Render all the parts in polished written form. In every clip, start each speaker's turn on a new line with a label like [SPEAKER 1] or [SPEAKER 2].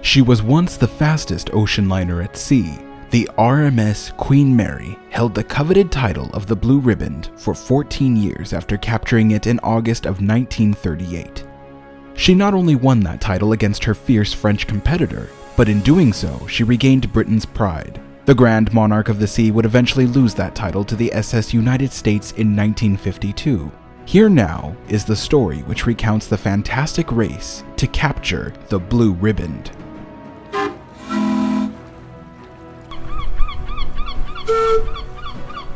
[SPEAKER 1] She was once the fastest ocean liner at sea. The RMS Queen Mary held the coveted title of the Blue Riband for 14 years after capturing it in August of 1938. She not only won that title against her fierce French competitor, but in doing so, she regained Britain's pride. The Grand Monarch of the Sea would eventually lose that title to the SS United States in 1952. Here now is the story which recounts the fantastic race to capture the Blue Riband.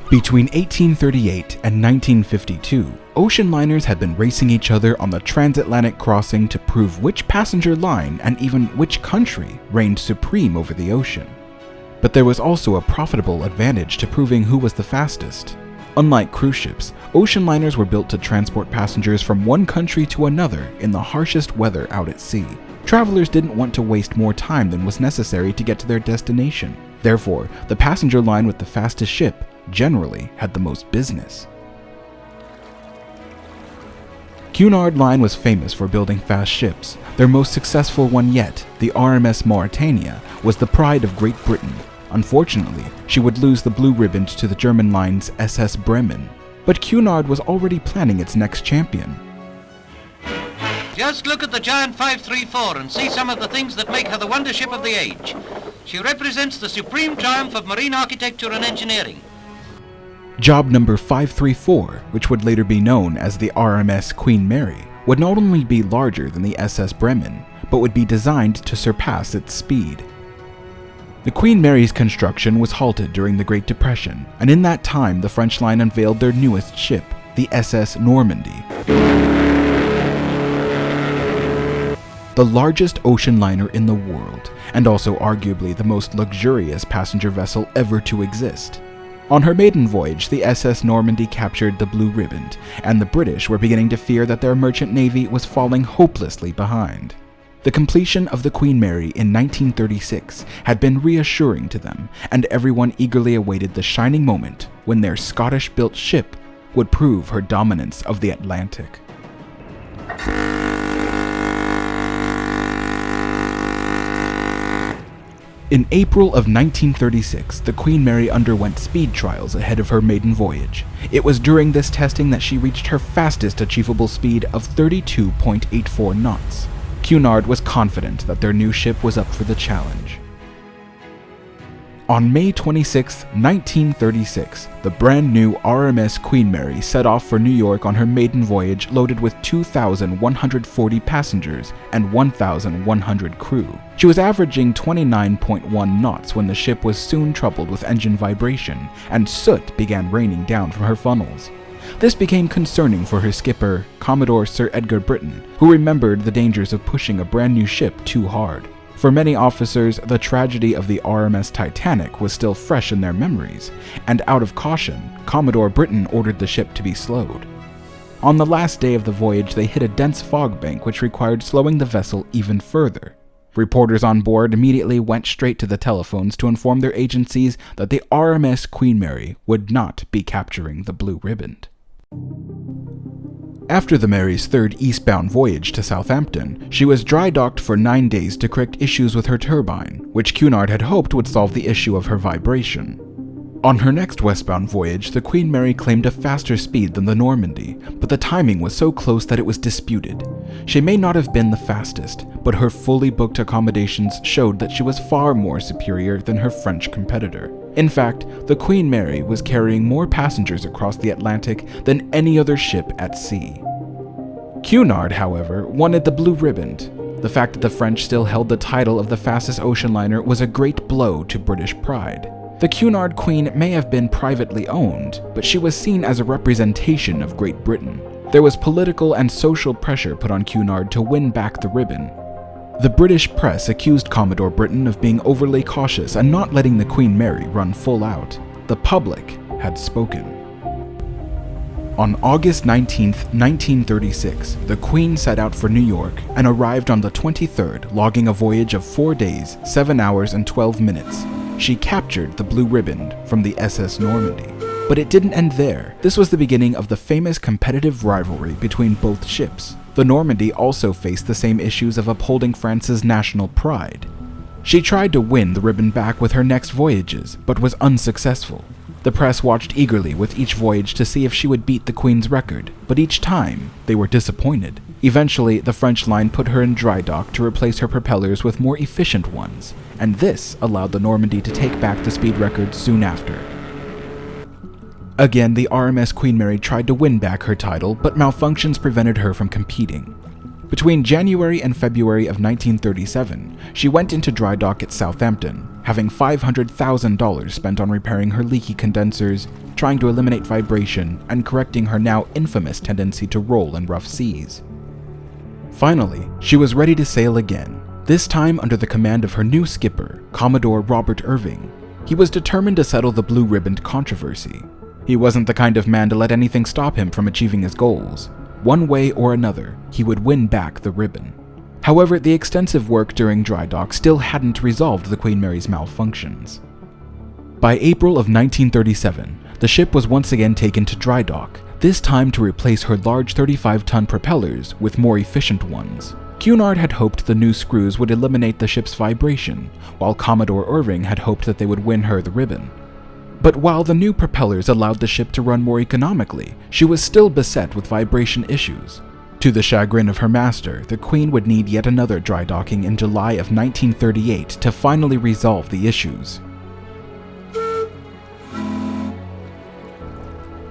[SPEAKER 1] Between 1838 and 1952, ocean liners had been racing each other on the transatlantic crossing to prove which passenger line and even which country reigned supreme over the ocean. But there was also a profitable advantage to proving who was the fastest. Unlike cruise ships, ocean liners were built to transport passengers from one country to another in the harshest weather out at sea. Travelers didn't want to waste more time than was necessary to get to their destination. Therefore, the passenger line with the fastest ship generally had the most business. Cunard Line was famous for building fast ships. Their most successful one yet, the RMS Mauretania, was the pride of Great Britain. Unfortunately, she would lose the Blue Riband to the German line's SS Bremen. But Cunard was already planning its next champion.
[SPEAKER 2] Just look at the giant 534 and see some of the things that make her the wonder ship of the age. She represents the supreme triumph of marine architecture and engineering.
[SPEAKER 1] Job number 534, which would later be known as the RMS Queen Mary, would not only be larger than the SS Bremen, but would be designed to surpass its speed. The Queen Mary's construction was halted during the Great Depression, and in that time the French line unveiled their newest ship, the Ss Normandy. The largest ocean liner in the world, and also arguably the most luxurious passenger vessel ever to exist. On her maiden voyage, the SS Normandy captured the Blue Riband, and the British were beginning to fear that their merchant navy was falling hopelessly behind. The completion of the Queen Mary in 1936 had been reassuring to them, and everyone eagerly awaited the shining moment when their Scottish-built ship would prove her dominance of the Atlantic. In April of 1936, the Queen Mary underwent speed trials ahead of her maiden voyage. It was during this testing that she reached her fastest achievable speed of 32.84 knots. Cunard was confident that their new ship was up for the challenge. On May 26, 1936, the brand new RMS Queen Mary set off for New York on her maiden voyage loaded with 2,140 passengers and 1,100 crew. She was averaging 29.1 knots when the ship was soon troubled with engine vibration, and soot began raining down from her funnels. This became concerning for her skipper, Commodore Sir Edgar Britton, who remembered the dangers of pushing a brand new ship too hard. For many officers, the tragedy of the RMS Titanic was still fresh in their memories, and out of caution, Commodore Britton ordered the ship to be slowed. On the last day of the voyage, they hit a dense fog bank which required slowing the vessel even further. Reporters on board immediately went straight to the telephones to inform their agencies that the RMS Queen Mary would not be capturing the Blue Riband. After the Mary's third eastbound voyage to Southampton, she was dry docked for 9 days to correct issues with her turbine, which Cunard had hoped would solve the issue of her vibration. On her next westbound voyage, the Queen Mary claimed a faster speed than the Normandy, but the timing was so close that it was disputed. She may not have been the fastest, but her fully booked accommodations showed that she was far more superior than her French competitor. In fact, the Queen Mary was carrying more passengers across the Atlantic than any other ship at sea. Cunard, however, wanted the Blue Riband. The fact that the French still held the title of the fastest ocean liner was a great blow to British pride. The Cunard Queen may have been privately owned, but she was seen as a representation of Great Britain. There was political and social pressure put on Cunard to win back the ribbon. The British press accused Commodore Britton of being overly cautious and not letting the Queen Mary run full out. The public had spoken. On August 19, 1936, the Queen set out for New York and arrived on the 23rd, logging a voyage of 4 days, 7 hours and 12 minutes. She captured the Blue Riband from the SS Normandy. But it didn't end there. This was the beginning of the famous competitive rivalry between both ships. The Normandie also faced the same issues of upholding France's national pride. She tried to win the ribbon back with her next voyages, but was unsuccessful. The press watched eagerly with each voyage to see if she would beat the Queen's record, but each time, they were disappointed. Eventually, the French line put her in dry dock to replace her propellers with more efficient ones, and this allowed the Normandie to take back the speed record soon after. Again, the RMS Queen Mary tried to win back her title, but malfunctions prevented her from competing. Between January and February of 1937, she went into dry dock at Southampton, having $500,000 spent on repairing her leaky condensers, trying to eliminate vibration, and correcting her now infamous tendency to roll in rough seas. Finally, she was ready to sail again, this time under the command of her new skipper, Commodore Robert Irving. He was determined to settle the Blue Riband controversy. He wasn't the kind of man to let anything stop him from achieving his goals. One way or another, he would win back the ribbon. However, the extensive work during dry dock still hadn't resolved the Queen Mary's malfunctions. By April of 1937, the ship was once again taken to dry dock, this time to replace her large 35-ton propellers with more efficient ones. Cunard had hoped the new screws would eliminate the ship's vibration, while Commodore Irving had hoped that they would win her the ribbon. But while the new propellers allowed the ship to run more economically, she was still beset with vibration issues. To the chagrin of her master, the Queen would need yet another dry docking in July of 1938 to finally resolve the issues.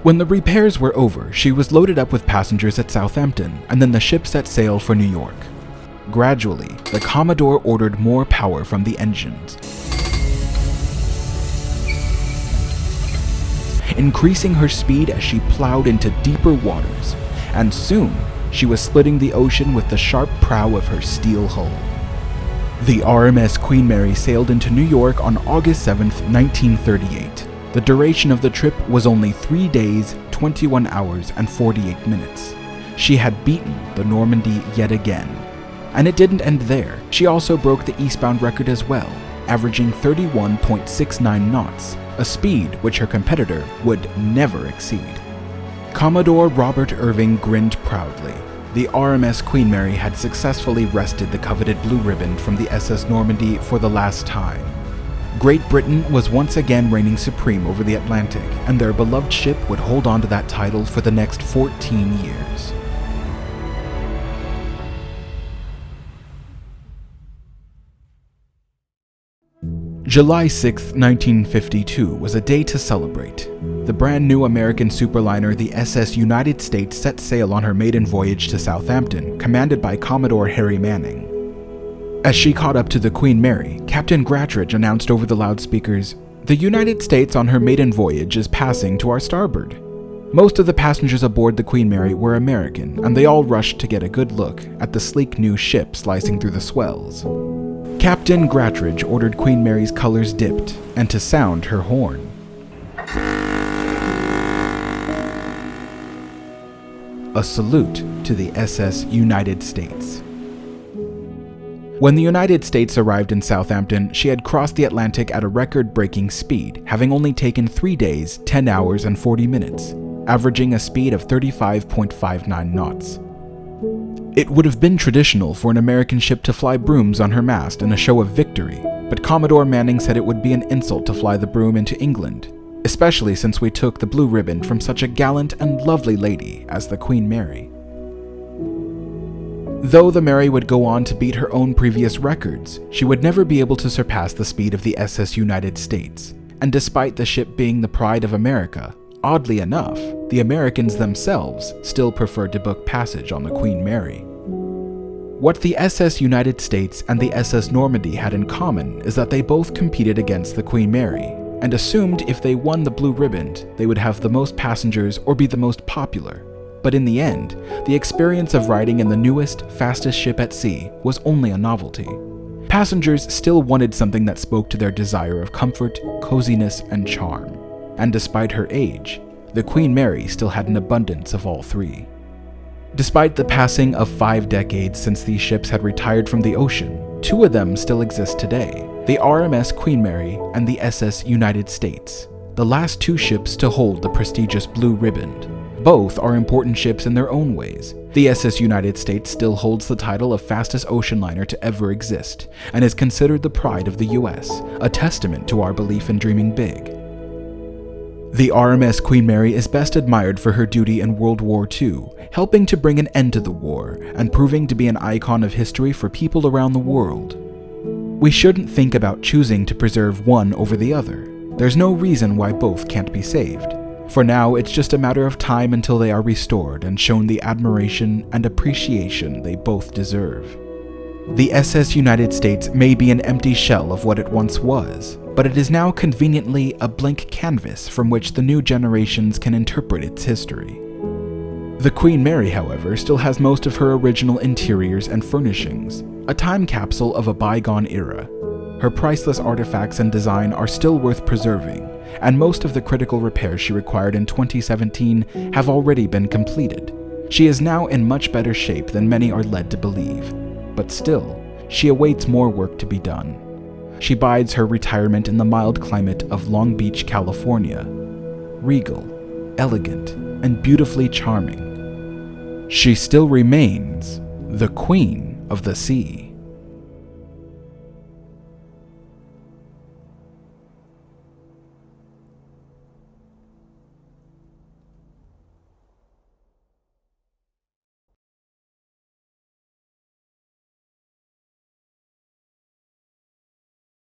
[SPEAKER 1] When the repairs were over, she was loaded up with passengers at Southampton, and then the ship set sail for New York. Gradually, the Commodore ordered more power from the engines, increasing her speed as she plowed into deeper waters, and soon she was splitting the ocean with the sharp prow of her steel hull. The RMS Queen Mary sailed into New York on August 7, 1938. The duration of the trip was only 3 days, 21 hours, and 48 minutes. She had beaten the Normandie yet again. And it didn't end there. She also broke the eastbound record as well, averaging 31.69 knots, a speed which her competitor would never exceed. Commodore Robert Irving grinned proudly. The RMS Queen Mary had successfully wrested the coveted Blue Riband from the Ss Normandy for the last time. Great Britain was once again reigning supreme over the Atlantic, and their beloved ship would hold on to that title for the next 14 years. July 6, 1952 was a day to celebrate. The brand new American superliner, the SS United States, set sail on her maiden voyage to Southampton, commanded by Commodore Harry Manning. As she caught up to the Queen Mary, Captain Gratridge announced over the loudspeakers, "The United States on her maiden voyage is passing to our starboard." Most of the passengers aboard the Queen Mary were American, and they all rushed to get a good look at the sleek new ship slicing through the swells. Captain Gratridge ordered Queen Mary's colors dipped, and to sound her horn. A salute to the SS United States. When the United States arrived in Southampton, she had crossed the Atlantic at a record-breaking speed, having only taken 3 days, 10 hours, and 40 minutes, averaging a speed of 35.59 knots. It would have been traditional for an American ship to fly brooms on her mast in a show of victory, but Commodore Manning said it would be an insult to fly the broom into England, especially since we took the Blue Riband from such a gallant and lovely lady as the Queen Mary. Though the Mary would go on to beat her own previous records, she would never be able to surpass the speed of the SS United States, and despite the ship being the pride of America, oddly enough, the Americans themselves still preferred to book passage on the Queen Mary. What the SS United States and the SS Normandy had in common is that they both competed against the Queen Mary, and assumed if they won the Blue Riband, they would have the most passengers or be the most popular. But in the end, the experience of riding in the newest, fastest ship at sea was only a novelty. Passengers still wanted something that spoke to their desire of comfort, coziness, and charm. And despite her age, the Queen Mary still had an abundance of all three. Despite the passing of 5 decades since these ships had retired from the ocean, 2 of them still exist today, the RMS Queen Mary and the SS United States, the last 2 ships to hold the prestigious Blue Riband. Both are important ships in their own ways. The SS United States still holds the title of fastest ocean liner to ever exist, and is considered the pride of the US, a testament to our belief in dreaming big. The RMS Queen Mary is best admired for her duty in World War II, helping to bring an end to the war, and proving to be an icon of history for people around the world. We shouldn't think about choosing to preserve one over the other. There's no reason why both can't be saved. For now, it's just a matter of time until they are restored and shown the admiration and appreciation they both deserve. The SS United States may be an empty shell of what it once was, but it is now conveniently a blank canvas from which the new generations can interpret its history. The Queen Mary, however, still has most of her original interiors and furnishings, a time capsule of a bygone era. Her priceless artifacts and design are still worth preserving, and most of the critical repairs she required in 2017 have already been completed. She is now in much better shape than many are led to believe, but still, she awaits more work to be done. She bides her retirement in the mild climate of Long Beach, California. Regal, elegant, and beautifully charming, she still remains the Queen of the Sea.